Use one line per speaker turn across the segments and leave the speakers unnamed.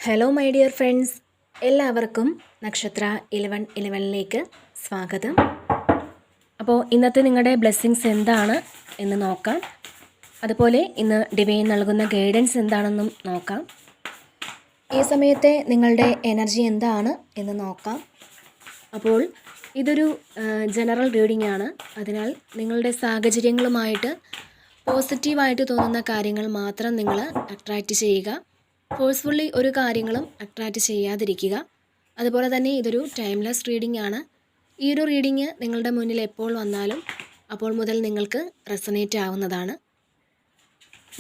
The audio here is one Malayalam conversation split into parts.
ഹലോ മൈ ഡിയർ ഫ്രണ്ട്സ്, എല്ലാവർക്കും നക്ഷത്ര 1111ലേക്ക് സ്വാഗതം. അപ്പോൾ ഇന്നത്തെ നിങ്ങളുടെ ബ്ലെസ്സിങ്സ് എന്താണ് എന്ന് നോക്കാം. അതുപോലെ ഇന്ന് ഡിവൈൻ നൽകുന്ന ഗൈഡൻസ് എന്താണെന്നും നോക്കാം. ഈ സമയത്തെ നിങ്ങളുടെ എനർജി എന്താണ് എന്ന് നോക്കാം. അപ്പോൾ ഇതൊരു ജനറൽ റീഡിംഗ് ആണ്. അതിനാൽ നിങ്ങളുടെ സാഹചര്യങ്ങളുമായിട്ട് പോസിറ്റീവായിട്ട് തോന്നുന്ന കാര്യങ്ങൾ മാത്രം നിങ്ങൾ അട്രാക്റ്റ് ചെയ്യുക. ഫോഴ്സ്ഫുള്ളി ഒരു കാര്യങ്ങളും അട്രാക്റ്റ് ചെയ്യാതിരിക്കുക. അതുപോലെ തന്നെ ഇതൊരു ടൈംലെസ് റീഡിംഗ് ആണ്. ഈ ഒരു റീഡിംഗ് നിങ്ങളുടെ മുന്നിൽ എപ്പോൾ വന്നാലും അപ്പോൾ മുതൽ നിങ്ങൾക്ക് റെസൊനേറ്റ് ആവുന്നതാണ്.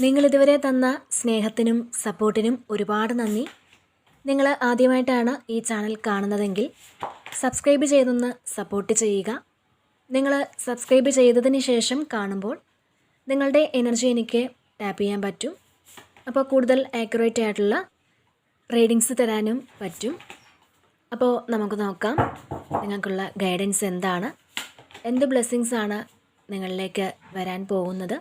നിങ്ങളിതുവരെ തന്ന സ്നേഹത്തിനും സപ്പോർട്ടിനും ഒരുപാട് നന്ദി. നിങ്ങൾ ആദ്യമായിട്ടാണ് ഈ ചാനൽ കാണുന്നതെങ്കിൽ സബ്സ്ക്രൈബ് ചെയ്തൊന്ന് സപ്പോർട്ട് ചെയ്യുക. നിങ്ങൾ സബ്സ്ക്രൈബ് ചെയ്തതിന് ശേഷം കാണുമ്പോൾ നിങ്ങളുടെ എനർജി എനിക്ക് ടാപ്പ് ചെയ്യാൻ പറ്റും. അപ്പോൾ കൂടുതൽ ആക്യുറേറ്റ് ആയിട്ടുള്ള റീഡിങ്സ് തരാനും പറ്റും. അപ്പോൾ നമുക്ക് നോക്കാം നിങ്ങൾക്കുള്ള ഗൈഡൻസ് എന്താണ്, എന്ത് ബ്ലെസ്സിങ്സ് ആണ് നിങ്ങളിലേക്ക് വരാൻ പോകുന്നത്.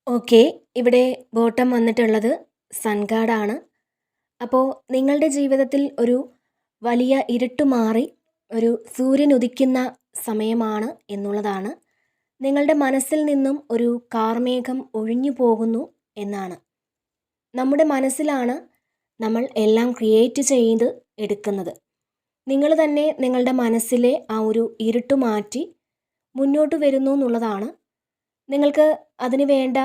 ഓക്കെ, ഇവിടെ ബോട്ടം വന്നിട്ടുള്ളത് സൺ കാർഡാണ്. അപ്പോൾ നിങ്ങളുടെ ജീവിതത്തിൽ ഒരു വലിയ ഇരുട്ട് മാറി ഒരു സൂര്യൻ ഉദിക്കുന്ന സമയമാണ് എന്നുള്ളതാണ്. നിങ്ങളുടെ മനസ്സിൽ നിന്നും ഒരു കാർമേഘം ഒഴിഞ്ഞു പോകുന്നു എന്നാണ്. നമ്മുടെ മനസ്സിലാണ് നമ്മൾ എല്ലാം ക്രിയേറ്റ് ചെയ്ത് എടുക്കുന്നത്. നിങ്ങൾ തന്നെ നിങ്ങളുടെ മനസ്സിലെ ആ ഒരു ഇരുട്ട് മാറ്റി മുന്നോട്ട് വരുന്നു എന്നുള്ളതാണ്. നിങ്ങൾക്ക് അതിന് വേണ്ട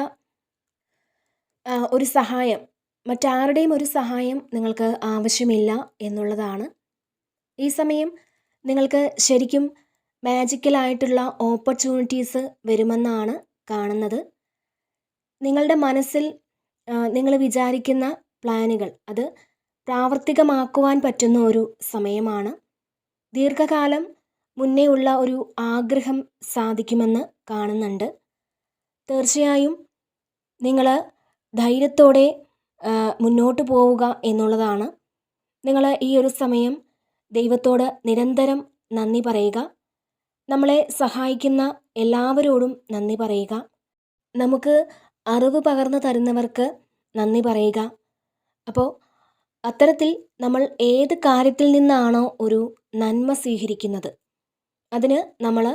ഒരു സഹായം, മറ്റാരുടെയും ഒരു സഹായം നിങ്ങൾക്ക് ആവശ്യമില്ല എന്നുള്ളതാണ്. ഈ സമയം നിങ്ങൾക്ക് ശരിക്കും മാജിക്കലായിട്ടുള്ള ഓപ്പർച്യൂണിറ്റീസ് വരുമെന്നാണ് കാണുന്നത്. നിങ്ങളുടെ മനസ്സിൽ നിങ്ങൾ വിചാരിക്കുന്ന പ്ലാനുകൾ അത് പ്രാവർത്തികമാക്കുവാൻ പറ്റുന്ന ഒരു സമയമാണ്. ദീർഘകാലം മുന്നേ ഉള്ള ഒരു ആഗ്രഹം സാധിക്കുമെന്ന് കാണുന്നുണ്ട്. തീർച്ചയായും നിങ്ങൾ ധൈര്യത്തോടെ മുന്നോട്ട് പോവുക എന്നുള്ളതാണ്. നിങ്ങൾ ഈ ഒരു സമയം ദൈവത്തോട് നിരന്തരം നന്ദി പറയുക. നമ്മളെ സഹായിക്കുന്ന എല്ലാവരോടും നന്ദി പറയുക. നമുക്ക് അറിവ് പകർന്നു തരുന്നവർക്ക് നന്ദി പറയുക. അപ്പോൾ അത്തരത്തിൽ നമ്മൾ ഏത് കാര്യത്തിൽ നിന്നാണോ ഒരു നന്മ സ്വീകരിക്കുന്നത് അതിന് നമ്മൾ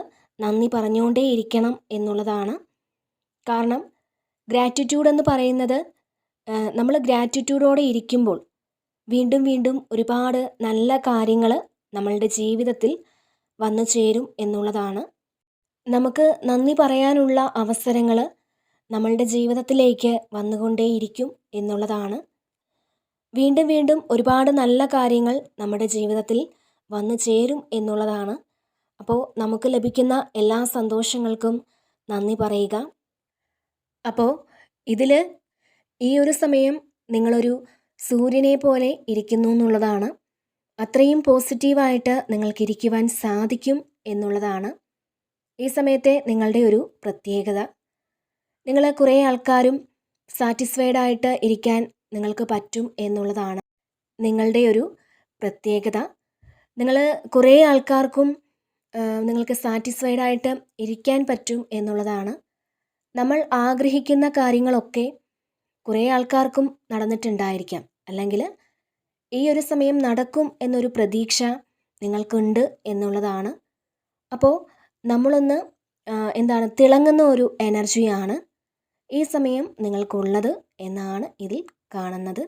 നന്ദി പറഞ്ഞുകൊണ്ടേയിരിക്കണം എന്നുള്ളതാണ്. കാരണം ഗ്രാറ്റിറ്റ്യൂഡ് എന്ന് പറയുന്നത് നമ്മൾ ഗ്രാറ്റിറ്റ്യൂഡോടെ ഇരിക്കുമ്പോൾ വീണ്ടും വീണ്ടും ഒരുപാട് നല്ല കാര്യങ്ങൾ നമ്മളുടെ ജീവിതത്തിൽ വന്നു ചേരും എന്നുള്ളതാണ്. നമുക്ക് നന്ദി പറയാനുള്ള അവസരങ്ങൾ നമ്മളുടെ ജീവിതത്തിലേക്ക് വന്നുകൊണ്ടേയിരിക്കും എന്നുള്ളതാണ്. വീണ്ടും വീണ്ടും ഒരുപാട് നല്ല കാര്യങ്ങൾ നമ്മുടെ ജീവിതത്തിൽ വന്നു ചേരും എന്നുള്ളതാണ്. അപ്പോൾ നമുക്ക് ലഭിക്കുന്ന എല്ലാ സന്തോഷങ്ങൾക്കും നന്ദി പറയുക. അപ്പോൾ ഇതിൽ ഈ ഒരു സമയം നിങ്ങളൊരു സൂര്യനെ പോലെ ഇരിക്കുന്നു എന്നുള്ളതാണ്. അത്രയും പോസിറ്റീവായിട്ട് നിങ്ങൾക്ക് ഇരിക്കുവാൻ സാധിക്കും എന്നുള്ളതാണ് ഈ സമയത്തെ നിങ്ങളുടെ ഒരു പ്രത്യേകത. നിങ്ങൾ കുറേ ആൾക്കാരും സാറ്റിസ്ഫൈഡ് ആയിട്ട് ഇരിക്കാൻ നിങ്ങൾക്ക് പറ്റും എന്നുള്ളതാണ് നിങ്ങളുടെ ഒരു പ്രത്യേകത. നിങ്ങൾ കുറേ ആൾക്കാർക്കും നിങ്ങൾക്ക് സാറ്റിസ്ഫൈഡ് ആയിട്ട് ഇരിക്കാൻ പറ്റും എന്നുള്ളതാണ്. നമ്മൾ ആഗ്രഹിക്കുന്ന കാര്യങ്ങളൊക്കെ കുറേ ആൾക്കാർക്കും നടന്നിട്ടുണ്ടായിരിക്കാം, അല്ലെങ്കിൽ ഈ ഒരു സമയം നടക്കും എന്നൊരു പ്രതീക്ഷ നിങ്ങൾക്കുണ്ട് എന്നുള്ളതാണ്. അപ്പോൾ നമ്മളൊന്ന് തിളങ്ങുന്ന ഒരു എനർജിയാണ് ഈ സമയം നിങ്ങൾക്കുള്ളത് എന്നാണ് ഇതിൽ കാണുന്നത്.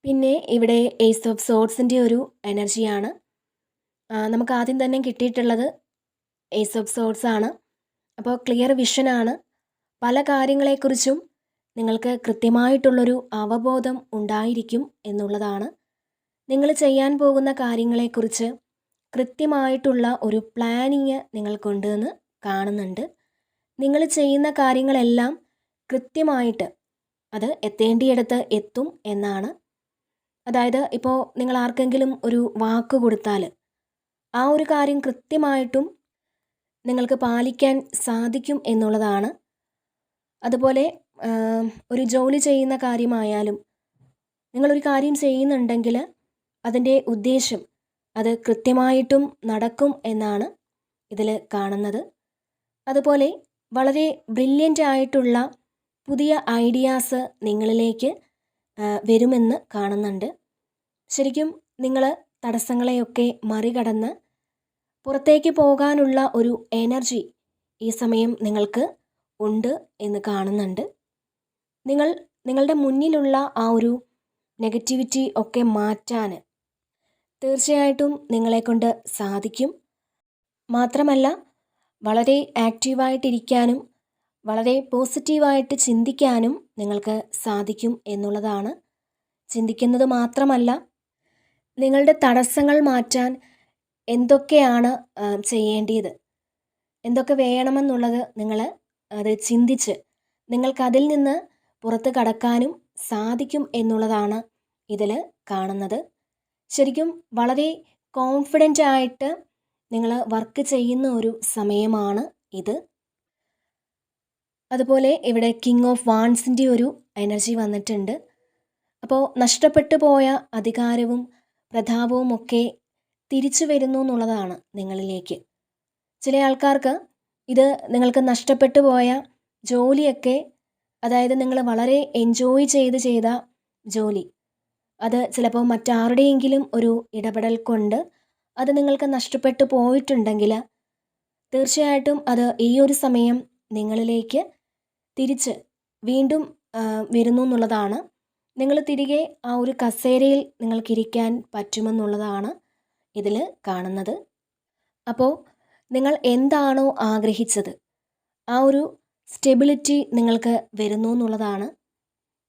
പിന്നെ ഇവിടെ ഏസ് ഓഫ് സോർഡ്സിൻ്റെ ഒരു എനർജിയാണ് നമുക്ക് ആദ്യം തന്നെ കിട്ടിയിട്ടുള്ളത്. ഏസ് ഓഫ് സോർഡ്സ് ആണ്. അപ്പോൾ ക്ലിയർ വിഷനാണ്. പല കാര്യങ്ങളെക്കുറിച്ചും നിങ്ങൾക്ക് കൃത്യമായിട്ടുള്ളൊരു അവബോധം ഉണ്ടായിരിക്കും എന്നുള്ളതാണ്. നിങ്ങൾ ചെയ്യാൻ പോകുന്ന കാര്യങ്ങളെക്കുറിച്ച് കൃത്യമായിട്ടുള്ള ഒരു പ്ലാനിങ് നിങ്ങൾക്കുണ്ട് എന്ന് കാണുന്നുണ്ട്. നിങ്ങൾ ചെയ്യുന്ന കാര്യങ്ങളെല്ലാം കൃത്യമായിട്ട് അത് എത്തേണ്ടിയിടത്ത് എത്തും എന്നാണ്. അതായത് ഇപ്പോൾ നിങ്ങൾ ആർക്കെങ്കിലും ഒരു വാക്ക് കൊടുത്താൽ ആ ഒരു കാര്യം കൃത്യമായിട്ടും നിങ്ങൾക്ക് പാലിക്കാൻ സാധിക്കും എന്നുള്ളതാണ്. അതുപോലെ ഒരു ജോലി ചെയ്യുന്ന കാര്യമായാലും നിങ്ങളൊരു കാര്യം ചെയ്യുന്നുണ്ടെങ്കിൽ അതിൻ്റെ ഉദ്ദേശം അത് കൃത്യമായിട്ടും നടക്കും എന്നാണ് ഇതിൽ കാണുന്നത്. അതുപോലെ വളരെ ബ്രില്യൻ്റ് ആയിട്ടുള്ള പുതിയ ഐഡിയാസ് നിങ്ങളിലേക്ക് വരുമെന്ന് കാണുന്നുണ്ട്. ശരിക്കും നിങ്ങൾ തടസ്സങ്ങളെയൊക്കെ മറികടന്ന് പുറത്തേക്ക് പോകാനുള്ള ഒരു എനർജി ഈ സമയം നിങ്ങൾക്ക് ഉണ്ട് എന്ന് കാണുന്നുണ്ട്. നിങ്ങളുടെ മുന്നിലുള്ള ആ ഒരു നെഗറ്റിവിറ്റി ഒക്കെ മാറ്റാൻ തീർച്ചയായിട്ടും നിങ്ങളെക്കൊണ്ട് സാധിക്കും. മാത്രമല്ല വളരെ ആക്റ്റീവായിട്ടിരിക്കാനും വളരെ പോസിറ്റീവായിട്ട് ചിന്തിക്കാനും നിങ്ങൾക്ക് സാധിക്കും എന്നുള്ളതാണ്. ചിന്തിക്കുന്നത് മാത്രമല്ല, നിങ്ങളുടെ തടസ്സങ്ങൾ മാറ്റാൻ എന്തൊക്കെയാണ് ചെയ്യേണ്ടത്, എന്തൊക്കെ വേണമെന്നുള്ളത് നിങ്ങൾ അത് ചിന്തിച്ച് നിങ്ങൾക്കതിൽ നിന്ന് പുറത്ത് കടക്കാനും സാധിക്കും എന്നുള്ളതാണ് ഇതിൽ കാണുന്നത്. ശരിക്കും വളരെ കോൺഫിഡൻ്റ് ആയിട്ട് നിങ്ങൾ വർക്ക് ചെയ്യുന്ന ഒരു സമയമാണ് ഇത്. അതുപോലെ ഇവിടെ കിങ് ഓഫ് വാൻസിൻ്റെ ഒരു എനർജി വന്നിട്ടുണ്ട്. അപ്പോൾ നഷ്ടപ്പെട്ടു പോയ അധികാരവും പ്രതാപവും ഒക്കെ തിരിച്ചു വരുന്നു എന്നുള്ളതാണ് നിങ്ങളിലേക്ക്. ചില ആൾക്കാർക്ക് ഇത് നിങ്ങൾക്ക് നഷ്ടപ്പെട്ടു പോയ ജോലിയൊക്കെ, അതായത് നിങ്ങൾ വളരെ എൻജോയ് ചെയ്ത ജോലി, അത് ചിലപ്പോൾ മറ്റാരുടെയെങ്കിലും ഒരു ഇടപെടൽ കൊണ്ട് അത് നിങ്ങൾക്ക് നഷ്ടപ്പെട്ടു പോയിട്ടുണ്ടെങ്കിൽ തീർച്ചയായിട്ടും അത് ഈ ഒരു സമയം നിങ്ങളിലേക്ക് തിരിച്ച് വീണ്ടും വരുന്നു എന്നുള്ളതാണ്. നിങ്ങൾ തിരികെ ആ ഒരു കസേരയിൽ നിങ്ങൾക്കിരിക്കാൻ പറ്റുമെന്നുള്ളതാണ് ഇതിൽ കാണുന്നത്. അപ്പോൾ നിങ്ങൾ എന്താണോ ആഗ്രഹിച്ചത് ആ ഒരു സ്റ്റെബിലിറ്റി നിങ്ങൾക്ക് വരുന്നു എന്നുള്ളതാണ്.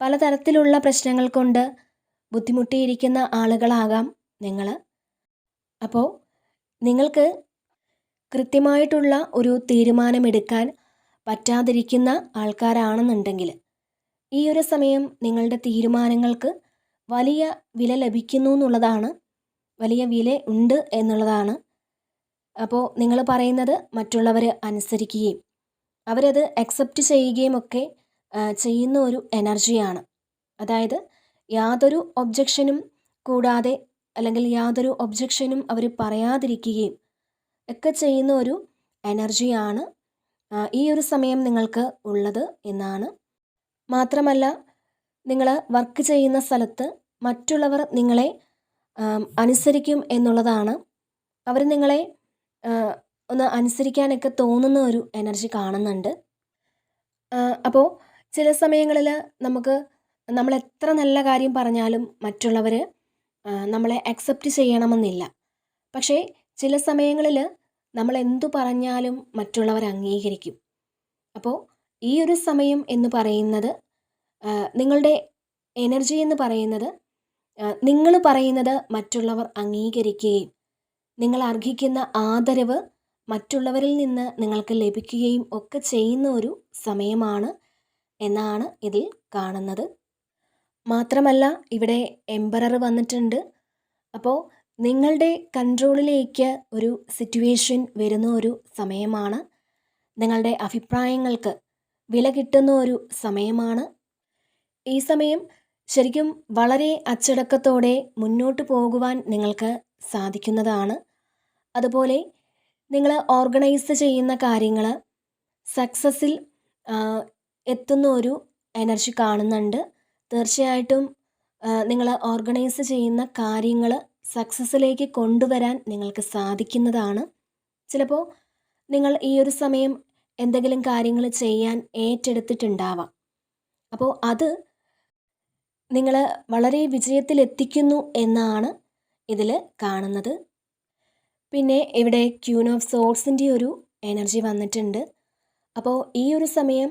പലതരത്തിലുള്ള പ്രശ്നങ്ങൾ കൊണ്ട് ബുദ്ധിമുട്ടിയിരിക്കുന്ന ആളുകളാകാം നിങ്ങൾ. അപ്പോൾ നിങ്ങൾക്ക് കൃത്യമായിട്ടുള്ള ഒരു തീരുമാനമെടുക്കാൻ പറ്റാതിരിക്കുന്ന ആൾക്കാരാണെന്നുണ്ടെങ്കിൽ ഈ ഒരു സമയം നിങ്ങളുടെ തീരുമാനങ്ങൾക്ക് വലിയ വില ലഭിക്കുന്നു എന്നുള്ളതാണ്, വലിയ വില ഉണ്ട് എന്നുള്ളതാണ്. അപ്പോൾ നിങ്ങൾ പറയുന്നത് മറ്റുള്ളവർ അനുസരിക്കുകയും അവരത് അക്സെപ്റ്റ് ചെയ്യുകയും ഒക്കെ ചെയ്യുന്ന ഒരു എനർജിയാണ്. അതായത് യാതൊരു ഒബ്ജക്ഷനും കൂടാതെ, അല്ലെങ്കിൽ യാതൊരു ഒബ്ജക്ഷനും അവർ പറയാതിരിക്കുകയും ഒക്കെ ചെയ്യുന്ന ഒരു എനർജിയാണ് ഈ ഒരു സമയം നിങ്ങൾക്ക് ഉള്ളത് എന്നാണ്. മാത്രമല്ല, നിങ്ങൾ വർക്ക് ചെയ്യുന്ന സ്ഥലത്ത് മറ്റുള്ളവർ നിങ്ങളെ അനുസരിക്കും എന്നുള്ളതാണ്. അവർ നിങ്ങളെ ഒന്ന് അനുസരിക്കാനൊക്കെ തോന്നുന്ന ഒരു എനർജി കാണുന്നുണ്ട്. അപ്പോൾ ചില സമയങ്ങളിൽ നമ്മൾ എത്ര നല്ല കാര്യം പറഞ്ഞാലും മറ്റുള്ളവർ നമ്മളെ അക്സെപ്റ്റ് ചെയ്യണമെന്നില്ല. പക്ഷേ ചില സമയങ്ങളിൽ നമ്മൾ എന്തു പറഞ്ഞാലും മറ്റുള്ളവർ അംഗീകരിക്കും. അപ്പോൾ ഈ ഒരു സമയം എന്ന് പറയുന്നത്, നിങ്ങളുടെ എനർജി എന്ന് പറയുന്നത്, നിങ്ങൾ പറയുന്നത് മറ്റുള്ളവർ അംഗീകരിക്കുകയും നിങ്ങൾ അർഹിക്കുന്ന ആദരവ് മറ്റുള്ളവരിൽ നിന്ന് നിങ്ങൾക്ക് ലഭിക്കുകയും ഒക്കെ ചെയ്യുന്ന ഒരു സമയമാണ് എന്നാണ് ഇതിൽ കാണുന്നത്. മാത്രമല്ല ഇവിടെ എംപറർ വന്നിട്ടുണ്ട്. അപ്പോൾ നിങ്ങളുടെ കൺട്രോളിലേക്ക് ഒരു സിറ്റുവേഷൻ വരുന്ന ഒരു സമയമാണ്. നിങ്ങളുടെ അഭിപ്രായങ്ങൾക്ക് വില കിട്ടുന്ന ഒരു സമയമാണ്. ഈ സമയം ശരിക്കും വളരെ അച്ചടക്കത്തോടെ മുന്നോട്ട് പോകുവാൻ നിങ്ങൾക്ക് സാധിക്കുന്നതാണ്. അതുപോലെ നിങ്ങൾ ഓർഗനൈസ് ചെയ്യുന്ന കാര്യങ്ങൾ സക്സസ്സിൽ എത്തുന്ന ഒരു എനർജി കാണുന്നുണ്ട്. തീർച്ചയായിട്ടും നിങ്ങൾ ഓർഗനൈസ് ചെയ്യുന്ന കാര്യങ്ങൾ സക്സസ്സിലേക്ക് കൊണ്ടുവരാൻ നിങ്ങൾക്ക് സാധിക്കുന്നതാണ്. ചിലപ്പോൾ നിങ്ങൾ ഈ ഒരു സമയം എന്തെങ്കിലും കാര്യങ്ങൾ ചെയ്യാൻ ഏറ്റെടുത്തിട്ടുണ്ടാവാം. അപ്പോൾ അത് നിങ്ങൾ വളരെ വിജയത്തിലെത്തിക്കുന്നു എന്നാണ് ഇതിൽ കാണുന്നത്. പിന്നെ ഇവിടെ ക്യൂൻ ഓഫ് സോർഡ്സിൻ്റെ ഒരു എനർജി വന്നിട്ടുണ്ട്. അപ്പോൾ ഈ ഒരു സമയം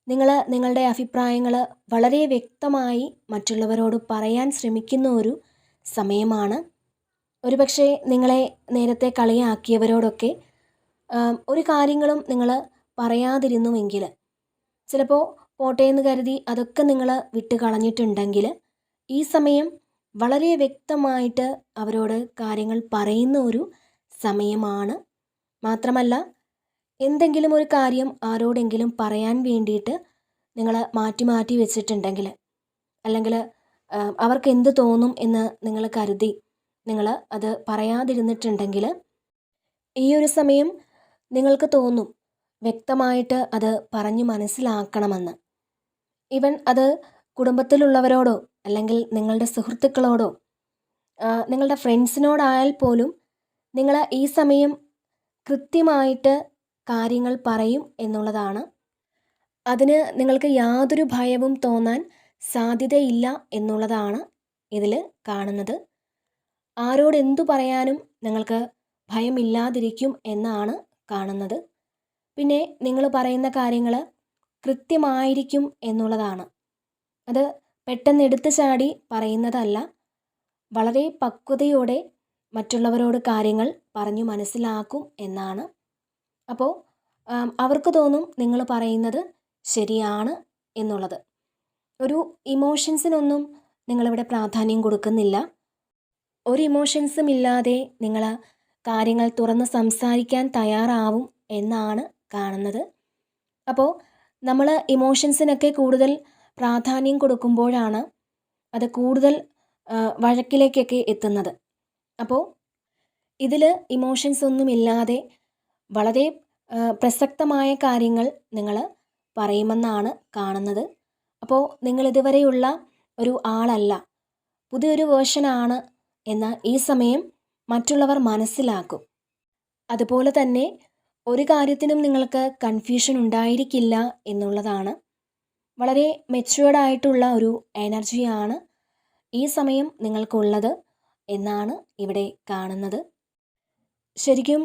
നിങ്ങൾ നിങ്ങളുടെ അഭിപ്രായങ്ങൾ വളരെ വ്യക്തമായി മറ്റുള്ളവരോട് പറയാൻ ശ്രമിക്കുന്ന ഒരു സമയമാണ്. ഒരുപക്ഷെ നിങ്ങളെ നേരത്തെ കളിയാക്കിയവരോടൊക്കെ ഒരു കാര്യങ്ങളും നിങ്ങൾ പറയാതിരുന്നുവെങ്കിൽ, ചിലപ്പോൾ പോട്ടേന്ന് കരുതി അതൊക്കെ നിങ്ങൾ വിട്ട് കളഞ്ഞിട്ടുണ്ടെങ്കിൽ ഈ സമയം വളരെ വ്യക്തമായിട്ട് അവരോട് കാര്യങ്ങൾ പറയുന്ന ഒരു സമയമാണ്. മാത്രമല്ല എന്തെങ്കിലും ഒരു കാര്യം ആരോടെങ്കിലും പറയാൻ വേണ്ടിയിട്ട് നിങ്ങൾ മാറ്റി മാറ്റി വെച്ചിട്ടുണ്ടെങ്കിൽ, അല്ലെങ്കിൽ അവർക്ക് എന്ത് തോന്നും എന്ന് നിങ്ങൾ കരുതി നിങ്ങൾ അത് പറയാതിരുന്നിട്ടുണ്ടെങ്കിൽ, ഈ ഒരു സമയം നിങ്ങൾക്ക് തോന്നും വ്യക്തമായിട്ട് അത് പറഞ്ഞു മനസ്സിലാക്കണമെന്ന്. ഈവൻ അത് കുടുംബത്തിലുള്ളവരോടോ അല്ലെങ്കിൽ നിങ്ങളുടെ സുഹൃത്തുക്കളോടോ നിങ്ങളുടെ ഫ്രണ്ട്സിനോടായാൽ പോലും നിങ്ങൾ ഈ സമയം കൃത്യമായിട്ട് കാര്യങ്ങൾ പറയും എന്നുള്ളതാണ്. അതിന് നിങ്ങൾക്ക് യാതൊരു ഭയവും തോന്നാൻ സാധ്യതയില്ല എന്നുള്ളതാണ് ഇതിൽ കാണുന്നത്. ആരോട് എന്തു പറയാനും നിങ്ങൾക്ക് ഭയമില്ലാതിരിക്കും എന്നാണ് കാണുന്നത്. പിന്നെ നിങ്ങൾ പറയുന്ന കാര്യങ്ങൾ കൃത്യമായിരിക്കും എന്നുള്ളതാണ്. അത് പെട്ടെന്ന് എടുത്തു ചാടി പറയുന്നതല്ല. വളരെ പക്വതയോടെ മറ്റുള്ളവരോട് കാര്യങ്ങൾ പറഞ്ഞു മനസ്സിലാക്കും എന്നാണ്. അപ്പോൾ അവർക്ക് തോന്നും നിങ്ങൾ പറയുന്നത് ശരിയാണ് എന്നുള്ളത്. ഒരു ഇമോഷൻസിനൊന്നും നിങ്ങളിവിടെ പ്രാധാന്യം കൊടുക്കുന്നില്ല. ഒരു ഇമോഷൻസും ഇല്ലാതെ നിങ്ങൾ കാര്യങ്ങൾ തുറന്ന് സംസാരിക്കാൻ തയ്യാറാവും എന്നാണ് കാണുന്നത്. അപ്പോൾ നമ്മൾ ഇമോഷൻസിനൊക്കെ കൂടുതൽ പ്രാധാന്യം കൊടുക്കുമ്പോഴാണ് അത് കൂടുതൽ വഴക്കിലേക്കൊക്കെ എത്തുന്നത്. അപ്പോൾ ഇതിൽ ഇമോഷൻസ് ഒന്നുമില്ലാതെ വളരെ പ്രസക്തമായ കാര്യങ്ങൾ നിങ്ങൾ പറയുമെന്നാണ് കാണുന്നത്. അപ്പോൾ നിങ്ങൾ ഇതുവരെയുള്ള ഒരു ആളല്ല, പുതിയൊരു വേർഷനാണ് എന്ന് ഈ സമയം മറ്റുള്ളവർ മനസ്സിലാക്കും. അതുപോലെ തന്നെ ഒരു കാര്യത്തിനും നിങ്ങൾക്ക് കൺഫ്യൂഷൻ ഉണ്ടായിരിക്കില്ല എന്നുള്ളതാണ്. വളരെ മെച്യൂർഡായിട്ടുള്ള ഒരു എനർജിയാണ് ഈ സമയം നിങ്ങൾക്കുള്ളത് എന്നാണ് ഇവിടെ കാണുന്നത്. ശരിക്കും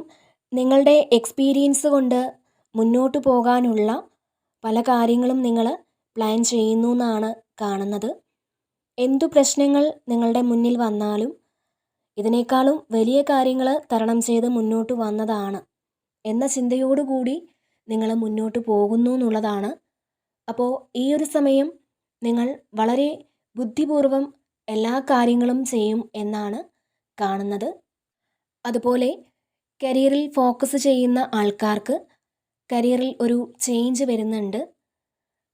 നിങ്ങളുടെ എക്സ്പീരിയൻസ് കൊണ്ട് മുന്നോട്ട് പോകാനുള്ള പല കാര്യങ്ങളും നിങ്ങൾ പ്ലാൻ ചെയ്യുന്നു എന്നാണ് കാണുന്നത്. എന്തു പ്രശ്നങ്ങൾ നിങ്ങളുടെ മുന്നിൽ വന്നാലും ഇതിനേക്കാളും വലിയ കാര്യങ്ങൾ തരണം ചെയ്ത് മുന്നോട്ട് വന്നതാണ് എന്ന ചിന്തയോടുകൂടി നിങ്ങൾ മുന്നോട്ട് പോകുന്നു എന്നുള്ളതാണ്. അപ്പോൾ ഈ ഒരു സമയം നിങ്ങൾ വളരെ ബുദ്ധിപൂർവം എല്ലാ കാര്യങ്ങളും ചെയ്യും എന്നാണ് കാണുന്നത്. അതുപോലെ കരിയറിൽ ഫോക്കസ് ചെയ്യുന്ന ആൾക്കാർക്ക് കരിയറിൽ ഒരു ചേഞ്ച് വരുന്നുണ്ട്.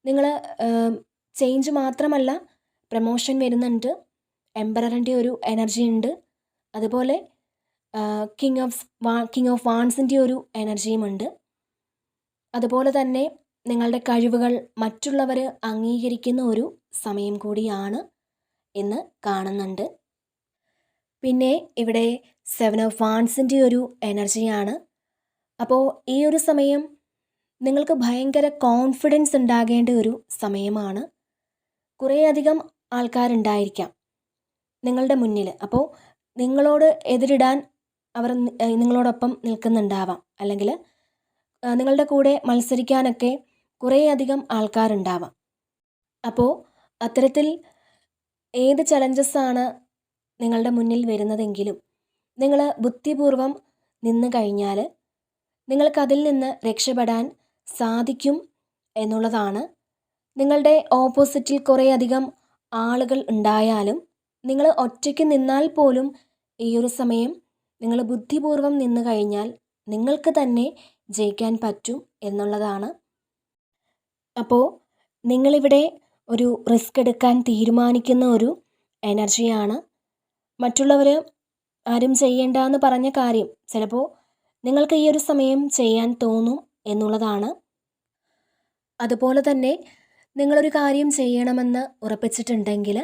നിങ്ങൾ ചേഞ്ച് മാത്രമല്ല, പ്രമോഷൻ വരുന്നുണ്ട്. എംപററിൻ്റെ ഒരു എനർജി ഉണ്ട്. അതുപോലെ കിങ് ഓഫ് വാൺസിൻ്റെ ഒരു എനർജിയുമുണ്ട്. അതുപോലെ തന്നെ നിങ്ങളുടെ കഴിവുകൾ മറ്റുള്ളവർ അംഗീകരിക്കുന്ന ഒരു സമയം കൂടിയാണ് എന്ന് കാണുന്നുണ്ട്. പിന്നെ ഇവിടെ 7 ഓഫ് വാൺസിൻ്റെ ഒരു എനർജിയാണ്. അപ്പോൾ ഈ ഒരു സമയം നിങ്ങൾക്ക് ഭയങ്കര കോൺഫിഡൻസ് ഉണ്ടാകേണ്ട ഒരു സമയമാണ്. കുറേയധികം ആൾക്കാരുണ്ടായിരിക്കാം നിങ്ങളുടെ മുന്നിൽ. അപ്പോൾ നിങ്ങളോട് എതിരിടാൻ അവർ നിങ്ങളോടൊപ്പം നിൽക്കുന്നുണ്ടാവാം, അല്ലെങ്കിൽ നിങ്ങളുടെ കൂടെ മത്സരിക്കാനൊക്കെ കുറേയധികം ആൾക്കാരുണ്ടാവാം. അപ്പോൾ അത്തരത്തിൽ ഏത് ചലഞ്ചസാണ് നിങ്ങളുടെ മുന്നിൽ വരുന്നതെങ്കിലും നിങ്ങൾ ബുദ്ധിപൂർവം നിന്ന് കഴിഞ്ഞാൽ നിങ്ങൾക്കതിൽ നിന്ന് രക്ഷപ്പെടാൻ സാധിക്കും എന്നുള്ളതാണ്. നിങ്ങളുടെ ഓപ്പോസിറ്റിൽ കുറേയധികം ആളുകൾ ഉണ്ടായാലും നിങ്ങൾ ഒറ്റയ്ക്ക് നിന്നാൽ പോലും ഈ ഒരു സമയം നിങ്ങൾ ബുദ്ധിപൂർവം നിന്ന് കഴിഞ്ഞാൽ നിങ്ങൾക്ക് തന്നെ ജയിക്കാൻ പറ്റും എന്നുള്ളതാണ്. അപ്പോൾ നിങ്ങളിവിടെ ഒരു റിസ്ക് എടുക്കാൻ തീരുമാനിക്കുന്ന ഒരു എനർജിയാണ്. മറ്റുള്ളവർ ആരും ചെയ്യേണ്ട എന്ന് പറഞ്ഞ കാര്യം ചിലപ്പോൾ നിങ്ങൾക്ക് ഈ ഒരു സമയം ചെയ്യാൻ തോന്നും എന്നുള്ളതാണ്. അതുപോലെ തന്നെ നിങ്ങളൊരു കാര്യം ചെയ്യണമെന്ന് ഉറപ്പിച്ചിട്ടുണ്ടെങ്കിൽ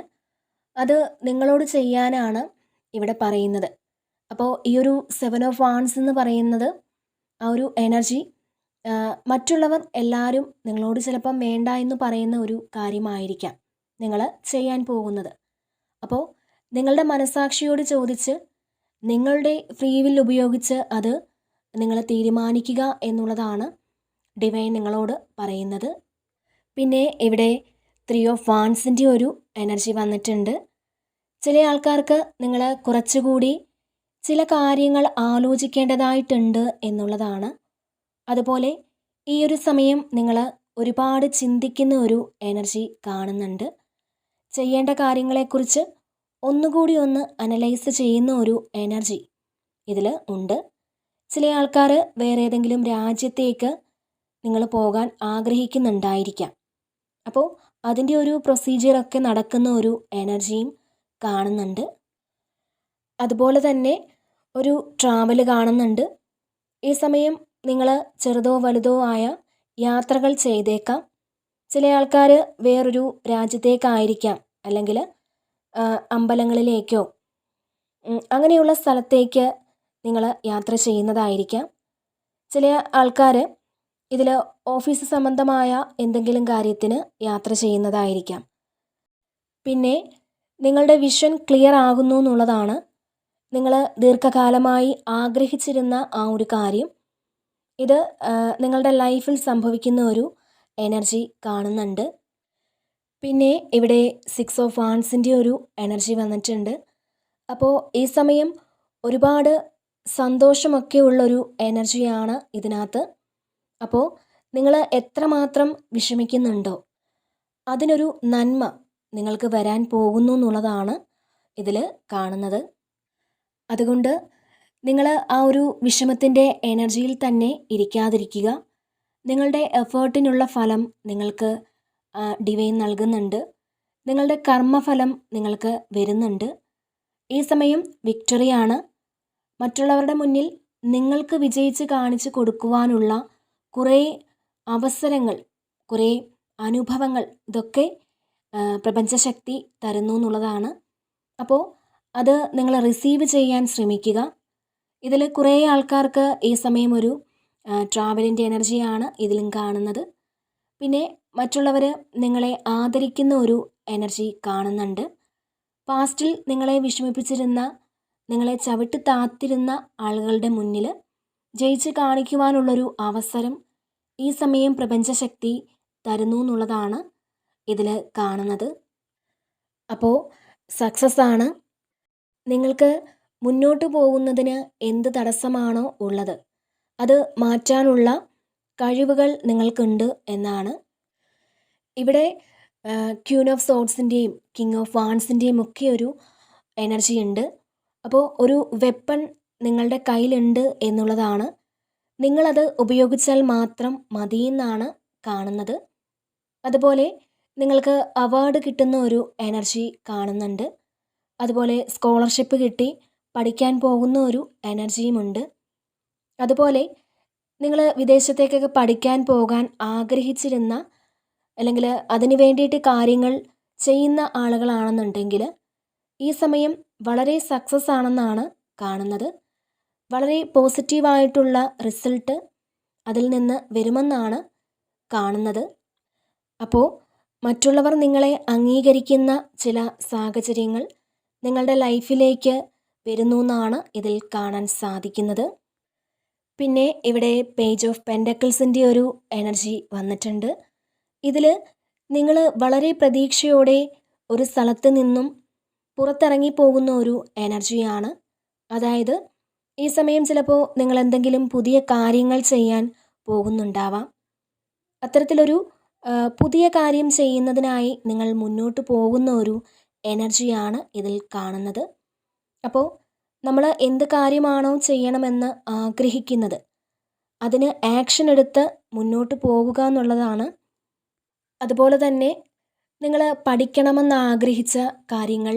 അത് നിങ്ങളോട് ചെയ്യാനാണ് ഇവിടെ പറയുന്നത്. അപ്പോൾ ഈ ഒരു 7 ഓഫ് വാൺസ് എന്ന് പറയുന്നത് ആ ഒരു എനർജി മറ്റുള്ളവർ എല്ലാവരും നിങ്ങളോട് ചിലപ്പം വേണ്ട എന്ന് പറയുന്ന ഒരു കാര്യമായിരിക്കാം നിങ്ങൾ ചെയ്യാൻ പോകുന്നത്. അപ്പോൾ നിങ്ങളുടെ മനസാക്ഷിയോട് ചോദിച്ച് നിങ്ങളുടെ ഫ്രീ വിൽ ഉപയോഗിച്ച് അത് നിങ്ങൾ തീരുമാനിക്കുക എന്നുള്ളതാണ് ഡിവൈൻ നിങ്ങളോട് പറയുന്നത്. പിന്നെ ഇവിടെ 3 ഓഫ് വാൺസിൻ്റെ ഒരു എനർജി വന്നിട്ടുണ്ട്. ചില ആൾക്കാർക്ക് നിങ്ങൾ കുറച്ചുകൂടി ചില കാര്യങ്ങൾ ആലോചിക്കേണ്ടതായിട്ടുണ്ട് എന്നുള്ളതാണ്. അതുപോലെ ഈ ഒരു സമയം നിങ്ങൾ ഒരുപാട് ചിന്തിക്കുന്ന ഒരു എനർജി കാണുന്നുണ്ട്. ചെയ്യേണ്ട കാര്യങ്ങളെക്കുറിച്ച് ഒന്നുകൂടി ഒന്ന് അനലൈസ് ചെയ്യുന്ന ഒരു എനർജി ഇതിൽ ഉണ്ട്. ചില ആൾക്കാർ വേറെ ഏതെങ്കിലും രാജ്യത്തേക്ക് നിങ്ങൾ പോകാൻ ആഗ്രഹിക്കുന്നുണ്ടായിരിക്കാം. അപ്പോൾ അതിൻ്റെ ഒരു പ്രൊസീജിയറൊക്കെ നടക്കുന്ന ഒരു എനർജിയും കാണുന്നുണ്ട്. അതുപോലെ തന്നെ ഒരു ട്രാവൽ കാണുന്നുണ്ട്. ഈ സമയം നിങ്ങൾ ചെറുതോ വലുതോ ആയ യാത്രകൾ ചെയ്തേക്കാം. ചില ആൾക്കാർ വേറൊരു രാജ്യത്തേക്കായിരിക്കാം, അല്ലെങ്കിൽ അമ്പലങ്ങളിലേക്കോ അങ്ങനെയുള്ള സ്ഥലത്തേക്ക് നിങ്ങൾ യാത്ര ചെയ്യുന്നതായിരിക്കാം. ചില ആൾക്കാർ ഇതിൽ ഓഫീസ് സംബന്ധമായ എന്തെങ്കിലും കാര്യത്തിന് യാത്ര ചെയ്യുന്നതായിരിക്കാം. പിന്നെ നിങ്ങളുടെ വിഷൻ ക്ലിയർ ആകുന്നു എന്നുള്ളതാണ്. നിങ്ങൾ ദീർഘകാലമായി ആഗ്രഹിച്ചിരുന്ന ആ ഒരു കാര്യം, ഇത് നിങ്ങളുടെ ലൈഫിൽ സംഭവിക്കുന്ന ഒരു എനർജി കാണുന്നുണ്ട്. പിന്നെ ഇവിടെ 6 ഓഫ് വാൻസിൻ്റെ ഒരു എനർജി വന്നിട്ടുണ്ട്. അപ്പോൾ ഈ സമയം ഒരുപാട് സന്തോഷമൊക്കെ ഉള്ളൊരു എനർജിയാണ് ഇതിനകത്ത്. അപ്പോൾ നിങ്ങൾ എത്രമാത്രം വിഷമിക്കുന്നുണ്ടോ അതിനൊരു നന്മ നിങ്ങൾക്ക് വരാൻ പോകുന്നു എന്നുള്ളതാണ് ഇതിൽ കാണുന്നത്. അതുകൊണ്ട് നിങ്ങൾ ആ ഒരു വിഷമത്തിൻ്റെ എനർജിയിൽ തന്നെ ഇരിക്കാതിരിക്കുക. നിങ്ങളുടെ എഫേർട്ടിനുള്ള ഫലം നിങ്ങൾക്ക് ഡിവൈൻ നൽകുന്നുണ്ട്. നിങ്ങളുടെ കർമ്മഫലം നിങ്ങൾക്ക് വരുന്നുണ്ട്. ഈ സമയം വിക്ടറിയാണ്. മറ്റുള്ളവരുടെ മുന്നിൽ നിങ്ങൾക്ക് വിജയിച്ച് കാണിച്ചു കൊടുക്കുവാനുള്ള കുറേ അവസരങ്ങൾ, കുറേ അനുഭവങ്ങൾ, ഇതൊക്കെ പ്രപഞ്ചശക്തി തരുന്നു എന്നുള്ളതാണ്. അപ്പോൾ അത് നിങ്ങൾ റിസീവ് ചെയ്യാൻ ശ്രമിക്കുക. ഇതിൽ കുറേ ആൾക്കാർക്ക് ഈ സമയം ഒരു ട്രാവലിൻ്റെ എനർജിയാണ് ഇതിലും കാണുന്നത്. പിന്നെ മറ്റുള്ളവർ നിങ്ങളെ ആദരിക്കുന്ന ഒരു എനർജി കാണുന്നുണ്ട്. പാസ്റ്റിൽ നിങ്ങളെ വിഷമിപ്പിച്ചിരുന്ന, നിങ്ങളെ ചവിട്ടി താത്തിരുന്ന ആളുകളുടെ മുന്നിൽ ജയിച്ച് കാണിക്കുവാനുള്ളൊരു അവസരം ഈ സമയം പ്രപഞ്ചശക്തി തരുന്നു എന്നുള്ളതാണ് ഇതിൽ കാണുന്നത്. അപ്പോൾ സക്സസ് ആണ്. നിങ്ങൾക്ക് മുന്നോട്ട് പോകുന്നതിന് എന്ത് തടസ്സമാണോ ഉള്ളത് അത് മാറ്റാനുള്ള കഴിവുകൾ നിങ്ങൾക്കുണ്ട് എന്നാണ്. ഇവിടെ ക്യൂൻ ഓഫ് സോഡ്സിൻ്റെയും കിങ് ഓഫ് വാൻസിൻ്റെയും ഒക്കെ ഒരു എനർജി ഉണ്ട്. അപ്പോൾ ഒരു വെപ്പൺ നിങ്ങളുടെ കയ്യിലുണ്ട് എന്നുള്ളതാണ്. നിങ്ങളത് ഉപയോഗിച്ചാൽ മാത്രം മതിയെന്നാണ് കാണുന്നത്. അതുപോലെ നിങ്ങൾക്ക് അവാർഡ് കിട്ടുന്ന ഒരു എനർജി കാണുന്നുണ്ട്. അതുപോലെ സ്കോളർഷിപ്പ് കിട്ടി പഠിക്കാൻ പോകുന്ന ഒരു എനർജിയുമുണ്ട്. അതുപോലെ നിങ്ങൾ വിദേശത്തേക്കൊക്കെ പഠിക്കാൻ പോകാൻ ആഗ്രഹിച്ചിരുന്ന, അല്ലെങ്കിൽ അതിന് വേണ്ടിയിട്ട് കാര്യങ്ങൾ ചെയ്യുന്ന ആളുകളാണെന്നുണ്ടെങ്കിൽ ഈ സമയം വളരെ സക്സസ് ആണെന്നാണ് കാണുന്നത്. വളരെ പോസിറ്റീവായിട്ടുള്ള റിസൾട്ട് അതിൽ നിന്ന് വരുമെന്നാണ് കാണുന്നത്. അപ്പോൾ മറ്റുള്ളവർ നിങ്ങളെ അംഗീകരിക്കുന്ന ചില സാഹചര്യങ്ങൾ നിങ്ങളുടെ ലൈഫിലേക്ക് വരുന്നു എന്നാണ് ഇതിൽ കാണാൻ സാധിക്കുന്നത്. പിന്നെ ഇവിടെ പേജ് ഓഫ് പെൻഡക്കിൾസിൻ്റെ ഒരു എനർജി വന്നിട്ടുണ്ട്. ഇതിൽ നിങ്ങൾ വളരെ പ്രതീക്ഷയോടെ ഒരു സ്ഥലത്ത് നിന്നും പുറത്തിറങ്ങിപ്പോകുന്ന ഒരു എനർജിയാണ്. അതായത് ഈ സമയം ചിലപ്പോൾ നിങ്ങൾ എന്തെങ്കിലും പുതിയ കാര്യങ്ങൾ ചെയ്യാൻ പോകുന്നുണ്ടാവാം. അത്തരത്തിലൊരു പുതിയ കാര്യം ചെയ്യുന്നതിനായി നിങ്ങൾ മുന്നോട്ട് പോകുന്ന ഒരു എനർജിയാണ് ഇതിൽ കാണുന്നത്. അപ്പോൾ നമ്മൾ എന്ത് കാര്യമാണോ ചെയ്യണമെന്ന് ആഗ്രഹിക്കുന്നത് അതിന് ആക്ഷൻ എടുത്ത് മുന്നോട്ട് പോകുക എന്നുള്ളതാണ്. അതുപോലെ തന്നെ നിങ്ങൾ പഠിക്കണമെന്ന് ആഗ്രഹിച്ച കാര്യങ്ങൾ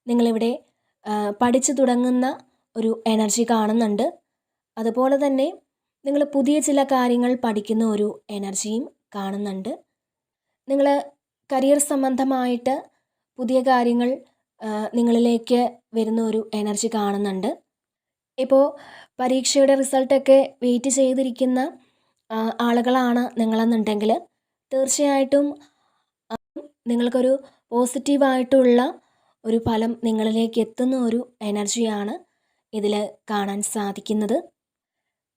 നിങ്ങളിവിടെ പഠിച്ചു തുടങ്ങുന്ന ഒരു എനർജി കാണുന്നുണ്ട്. അതുപോലെ തന്നെ നിങ്ങൾ പുതിയ ചില കാര്യങ്ങൾ പഠിക്കുന്ന ഒരു എനർജിയും കാണുന്നുണ്ട്. നിങ്ങൾ കരിയർ സംബന്ധമായിട്ട് പുതിയ കാര്യങ്ങൾ നിങ്ങളിലേക്ക് വരുന്ന ഒരു എനർജി കാണുന്നുണ്ട്. ഇപ്പോൾ പരീക്ഷയുടെ റിസൾട്ടൊക്കെ വെയിറ്റ് ചെയ്തിരിക്കുന്ന ആളുകളാണ് നിങ്ങളെന്നുണ്ടെങ്കിൽ തീർച്ചയായിട്ടും നിങ്ങൾക്കൊരു പോസിറ്റീവായിട്ടുള്ള ഒരു ഫലം നിങ്ങളിലേക്ക് എത്തുന്ന ഒരു എനർജിയാണ് ഇതിൽ കാണാൻ സാധിക്കുന്നത്.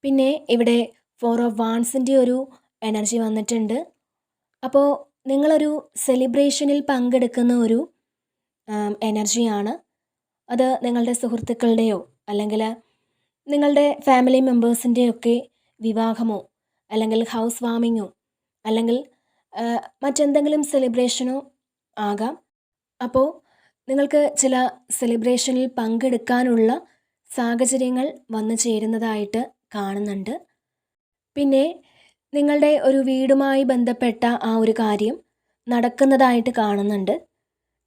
പിന്നെ ഇവിടെ 4 ഓഫ് വാൻസിൻ്റെ ഒരു എനർജി വന്നിട്ടുണ്ട്. അപ്പോൾ നിങ്ങളൊരു സെലിബ്രേഷനിൽ പങ്കെടുക്കുന്ന ഒരു എനർജിയാണ്. അത് നിങ്ങളുടെ സുഹൃത്തുക്കളുടെയോ അല്ലെങ്കിൽ നിങ്ങളുടെ ഫാമിലി മെമ്പേഴ്സിൻ്റെയൊക്കെ വിവാഹമോ അല്ലെങ്കിൽ ഹൗസ് വാമിങ്ങോ അല്ലെങ്കിൽ മറ്റെന്തെങ്കിലും സെലിബ്രേഷനോ ആകാം. അപ്പോൾ നിങ്ങൾക്ക് ചില സെലിബ്രേഷനിൽ പങ്കെടുക്കാനുള്ള സാഹചര്യങ്ങൾ വന്നു ചേരുന്നതായിട്ട് കാണുന്നുണ്ട്. പിന്നെ നിങ്ങളുടെ ഒരു വീടുമായി ബന്ധപ്പെട്ട ആ ഒരു കാര്യം നടക്കുന്നതായിട്ട് കാണുന്നുണ്ട്.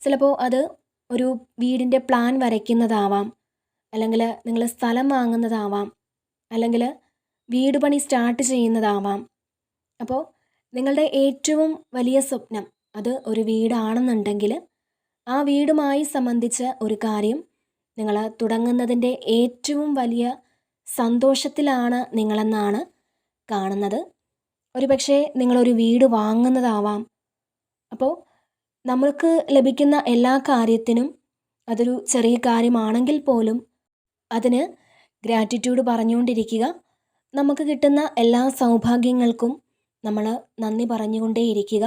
ചിലപ്പോൾ അത് ഒരു വീടിൻ്റെ പ്ലാൻ വരയ്ക്കുന്നതാവാം, അല്ലെങ്കിൽ നിങ്ങൾ സ്ഥലം വാങ്ങുന്നതാവാം, അല്ലെങ്കിൽ വീട് പണി സ്റ്റാർട്ട് ചെയ്യുന്നതാവാം. അപ്പോൾ നിങ്ങളുടെ ഏറ്റവും വലിയ സ്വപ്നം അത് ഒരു വീടാണെന്നുണ്ടെങ്കിൽ ആ വീടുമായി സംബന്ധിച്ച ഒരു കാര്യം നിങ്ങൾ തുടങ്ങുന്നതിൻ്റെ ഏറ്റവും വലിയ സന്തോഷത്തിലാണ് നിങ്ങളെന്നാണ് കാണുന്നത്. ഒരുപക്ഷെ നിങ്ങളൊരു വീട് വാങ്ങുന്നതാവാം. അപ്പോൾ നമ്മൾക്ക് ലഭിക്കുന്ന എല്ലാ കാര്യത്തിനും അതൊരു ചെറിയ കാര്യമാണെങ്കിൽ പോലും അതിന് ഗ്രാറ്റിറ്റ്യൂഡ് പറഞ്ഞുകൊണ്ടിരിക്കുക. നമുക്ക് കിട്ടുന്ന എല്ലാ സൗഭാഗ്യങ്ങൾക്കും നമ്മൾ നന്ദി പറഞ്ഞുകൊണ്ടേയിരിക്കുക.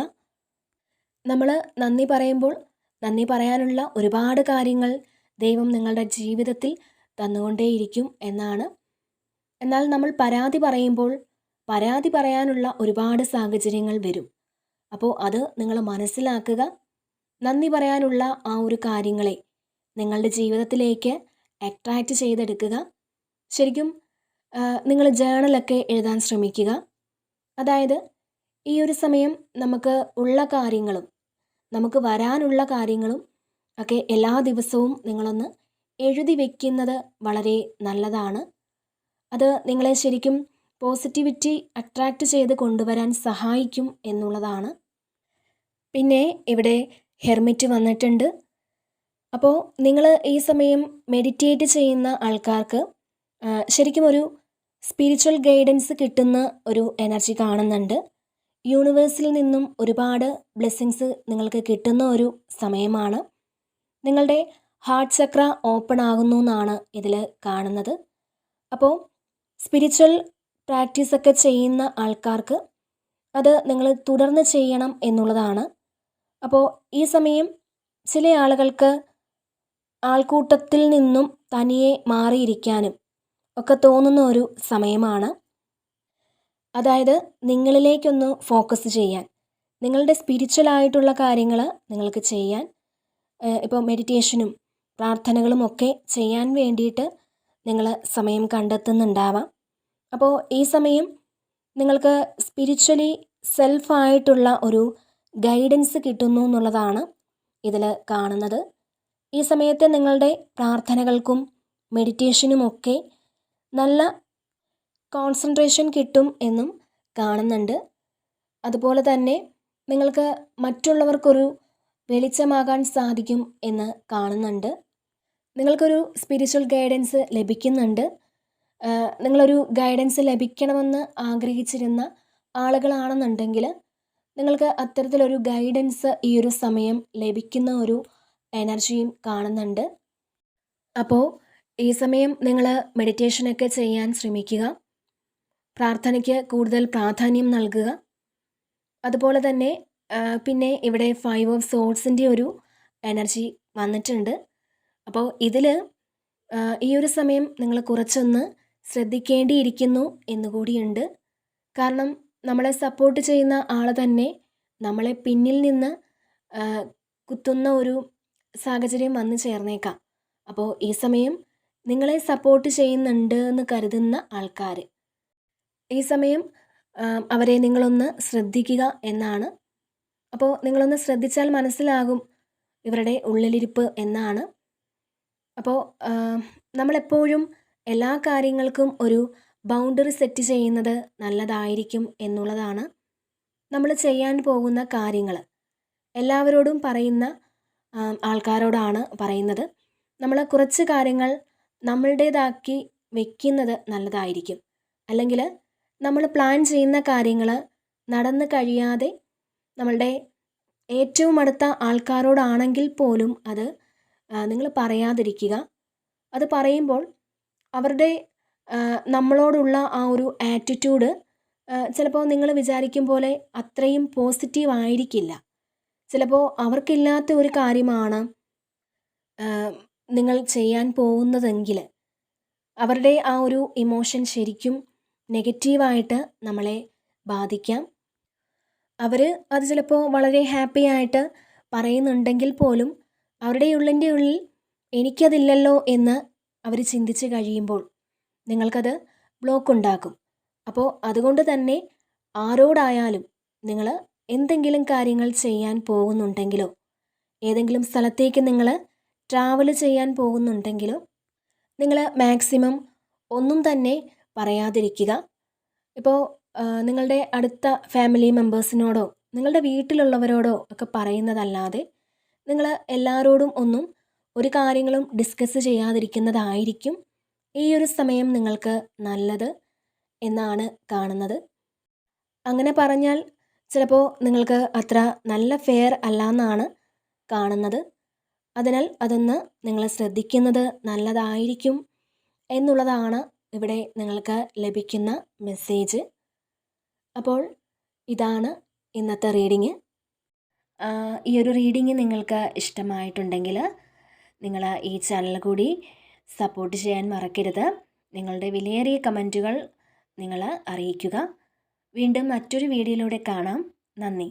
നമ്മൾ നന്ദി പറയുമ്പോൾ നന്ദി പറയാനുള്ള ഒരുപാട് കാര്യങ്ങൾ ദൈവം നിങ്ങളുടെ ജീവിതത്തിൽ തന്നുകൊണ്ടേയിരിക്കും എന്നാണ്. എന്നാൽ നമ്മൾ പരാതി പറയുമ്പോൾ പരാതി പറയാനുള്ള ഒരുപാട് സാഹചര്യങ്ങൾ വരും. അപ്പോൾ അത് നിങ്ങൾ മനസ്സിലാക്കുക. നന്ദി പറയാനുള്ള ആ ഒരു കാര്യങ്ങളെ നിങ്ങളുടെ ജീവിതത്തിലേക്ക് അട്രാക്റ്റ് ചെയ്തെടുക്കുക. ശരിക്കും നിങ്ങൾ ജേണലൊക്കെ എഴുതാൻ ശ്രമിക്കുക. അതായത് ഈ ഒരു സമയം നമുക്ക് ഉള്ള കാര്യങ്ങളും നമുക്ക് വരാനുള്ള കാര്യങ്ങളും ഒക്കെ എല്ലാ ദിവസവും നിങ്ങളൊന്ന് എഴുതി വയ്ക്കുന്നത് വളരെ നല്ലതാണ്. അത് നിങ്ങളെ ശരിക്കും പോസിറ്റിവിറ്റി അട്രാക്റ്റ് ചെയ്ത് കൊണ്ടുവരാൻ സഹായിക്കും എന്നുള്ളതാണ്. പിന്നെ ഇവിടെ ഹെർമിറ്റ് വന്നിട്ടുണ്ട്. അപ്പോൾ നിങ്ങൾ ഈ സമയം മെഡിറ്റേറ്റ് ചെയ്യുന്ന ആൾക്കാർക്ക് ശരിക്കും ഒരു സ്പിരിച്വൽ ഗൈഡൻസ് കിട്ടുന്ന ഒരു എനർജി കാണുന്നുണ്ട്. യൂണിവേഴ്സിൽ നിന്നും ഒരുപാട് ബ്ലെസ്സിങ്സ് നിങ്ങൾക്ക് കിട്ടുന്ന ഒരു സമയമാണ്. നിങ്ങളുടെ ഹാർട്ട് ചക്ര ഓപ്പൺ ആകുന്നു എന്നാണ് ഇതിൽ കാണുന്നത്. അപ്പോൾ സ്പിരിച്വൽ പ്രാക്ടീസൊക്കെ ചെയ്യുന്ന ആൾക്കാർക്ക് അത് നിങ്ങൾ തുടർന്ന് ചെയ്യണം എന്നുള്ളതാണ്. അപ്പോൾ ഈ സമയം ചില ആളുകൾക്ക് ആൾക്കൂട്ടത്തിൽ നിന്നും തനിയെ മാറിയിരിക്കാനും ഒക്കെ തോന്നുന്ന ഒരു സമയമാണ്. അതായത് നിങ്ങളിലേക്കൊന്ന് ഫോക്കസ് ചെയ്യാൻ, നിങ്ങളുടെ സ്പിരിച്വൽ ആയിട്ടുള്ള കാര്യങ്ങൾ നിങ്ങൾക്ക് ചെയ്യാൻ, ഇപ്പോൾ മെഡിറ്റേഷനും പ്രാർത്ഥനകളും ഒക്കെ ചെയ്യാൻ വേണ്ടിയിട്ട് നിങ്ങൾ സമയം കണ്ടെത്തുന്നുണ്ടാവാം. അപ്പോൾ ഈ സമയം നിങ്ങൾക്ക് സ്പിരിച്വലി സെൽഫായിട്ടുള്ള ഒരു ഗൈഡൻസ് കിട്ടുന്നു എന്നുള്ളതാണ് ഇതിൽ കാണുന്നത്. ഈ സമയത്ത് നിങ്ങളുടെ പ്രാർത്ഥനകൾക്കും മെഡിറ്റേഷനുമൊക്കെ നല്ല കോൺസെൻട്രേഷൻ കിട്ടും എന്നും കാണുന്നുണ്ട്. അതുപോലെ തന്നെ നിങ്ങൾക്ക് മറ്റുള്ളവർക്കൊരു വെളിച്ചമാകാൻ സാധിക്കും എന്ന് കാണുന്നുണ്ട്. നിങ്ങൾക്കൊരു സ്പിരിച്വൽ ഗൈഡൻസ് ലഭിക്കുന്നുണ്ട്. നിങ്ങളൊരു ഗൈഡൻസ് ലഭിക്കണമെന്ന് ആഗ്രഹിച്ചിരുന്ന ആളുകളാണെന്നുണ്ടെങ്കിൽ നിങ്ങൾക്ക് അത്തരത്തിലൊരു ഗൈഡൻസ് ഈ ഒരു സമയം ലഭിക്കുന്ന ഒരു എനർജിയും കാണുന്നുണ്ട്. അപ്പോൾ ഈ സമയം നിങ്ങൾ മെഡിറ്റേഷനൊക്കെ ചെയ്യാൻ ശ്രമിക്കുക. പ്രാർത്ഥനയ്ക്ക് കൂടുതൽ പ്രാധാന്യം നൽകുക. അതുപോലെ തന്നെ പിന്നെ ഇവിടെ 5 ഓഫ് സോർഡ്സിൻ്റെ ഒരു എനർജി വന്നിട്ടുണ്ട്. അപ്പോൾ ഇതിൽ ഈ ഒരു സമയം നിങ്ങൾ കുറച്ചൊന്ന് ശ്രദ്ധിക്കേണ്ടിയിരിക്കുന്നു എന്നുകൂടിയുണ്ട്. കാരണം നമ്മളെ സപ്പോർട്ട് ചെയ്യുന്ന ആൾ തന്നെ നമ്മളെ പിന്നിൽ നിന്ന് കുത്തുന്ന ഒരു സാഹചര്യം വന്നു ചേർന്നേക്കാം. അപ്പോൾ ഈ സമയം നിങ്ങളെ സപ്പോർട്ട് ചെയ്യുന്നുണ്ട് എന്ന് കരുതുന്ന ആൾക്കാർ ഈ സമയം അവരെ നിങ്ങളൊന്ന് ശ്രദ്ധിക്കുക എന്നാണ്. അപ്പോൾ നിങ്ങളൊന്ന് ശ്രദ്ധിച്ചാൽ മനസ്സിലാകും ഇവരുടെ ഉള്ളിലിരിപ്പ് എന്നാണ്. അപ്പോൾ നമ്മളെപ്പോഴും എല്ലാ കാര്യങ്ങൾക്കും ഒരു ബൗണ്ടറി സെറ്റ് ചെയ്യുന്നത് നല്ലതായിരിക്കും എന്നുള്ളതാണ്. നമ്മൾ ചെയ്യാൻ പോകുന്ന കാര്യങ്ങൾ എല്ലാവരോടും പറയുന്ന ആൾക്കാരോടാണ് പറയുന്നത്. നമ്മൾ കുറച്ച് കാര്യങ്ങൾ നമ്മളുടേതാക്കി വെക്കുന്നത് നല്ലതായിരിക്കും. അല്ലെങ്കിൽ നമ്മൾ പ്ലാൻ ചെയ്യുന്ന കാര്യങ്ങൾ നടന്നു കഴിയാതെ നമ്മളുടെ ഏറ്റവും അടുത്ത ആൾക്കാരോടാണെങ്കിൽ പോലും അത് നിങ്ങൾ പറയാതിരിക്കുക. അത് പറയുമ്പോൾ അവരുടെ നമ്മളോടുള്ള ആ ഒരു ആറ്റിറ്റ്യൂഡ് ചിലപ്പോൾ നിങ്ങൾ വിചാരിക്കും പോലെ അത്രയും പോസിറ്റീവ് ആയിരിക്കില്ല. ചിലപ്പോൾ അവർക്കില്ലാത്ത ഒരു കാര്യമാണ് നിങ്ങൾ ചെയ്യാൻ പോകുന്നതെങ്കിൽ അവരുടെ ആ ഒരു ഇമോഷൻ ശരിക്കും നെഗറ്റീവായിട്ട് നമ്മളെ ബാധിക്കാം. അവർ അത് ചിലപ്പോൾ വളരെ ഹാപ്പി ആയിട്ട് പറയുന്നുണ്ടെങ്കിൽ പോലും അവരുടെ ഉള്ളിൽ എനിക്കതില്ലല്ലോ എന്ന് അവർ ചിന്തിച്ച് കഴിയുമ്പോൾ നിങ്ങൾക്കത് ബ്ലോക്ക് ഉണ്ടാക്കും. അപ്പോൾ അതുകൊണ്ട് തന്നെ ആരോടായാലും നിങ്ങൾ എന്തെങ്കിലും കാര്യങ്ങൾ ചെയ്യാൻ പോകുന്നുണ്ടെങ്കിലോ ഏതെങ്കിലും സ്ഥലത്തേക്ക് നിങ്ങൾ ട്രാവൽ ചെയ്യാൻ പോകുന്നുണ്ടെങ്കിലോ നിങ്ങൾ മാക്സിമം ഒന്നും തന്നെ പറയാതിരിക്കുക. ഇപ്പോൾ നിങ്ങളുടെ അടുത്ത ഫാമിലി മെമ്പേഴ്സിനോടോ നിങ്ങളുടെ വീട്ടിലുള്ളവരോടോ ഒക്കെ പറയുന്നതല്ലാതെ നിങ്ങൾ എല്ലാവരോടും ഒന്നും ഒരു കാര്യങ്ങളും ഡിസ്കസ് ചെയ്യാതിരിക്കുന്നതായിരിക്കും ഈ ഒരു സമയം നിങ്ങൾക്ക് നല്ലത് എന്നാണ് കാണുന്നത്. അങ്ങനെ പറഞ്ഞാൽ ചിലപ്പോൾ നിങ്ങൾക്ക് അത്ര നല്ല ഫെയർ അല്ല എന്നാണ് കാണുന്നത്. അതിനാൽ അതൊന്ന് നിങ്ങൾ ശ്രദ്ധിക്കുന്നത് നല്ലതായിരിക്കും എന്നുള്ളതാണ് ഇവിടെ നിങ്ങൾക്ക് ലഭിക്കുന്ന മെസ്സേജ്. അപ്പോൾ ഇതാണ് ഇന്നത്തെ റീഡിങ്. ഈ ഒരു റീഡിങ് നിങ്ങൾക്ക് ഇഷ്ടമായിട്ടുണ്ടെങ്കിൽ നിങ്ങൾ ഈ ചാനൽ കൂടി സപ്പോർട്ട് ചെയ്യാൻ മറക്കരുത്. നിങ്ങളുടെ വിലയേറിയ കമൻറ്റുകൾ നിങ്ങൾ അറിയിക്കുക. വീണ്ടും മറ്റൊരു വീഡിയോയിലൂടെ കാണാം. നന്ദി.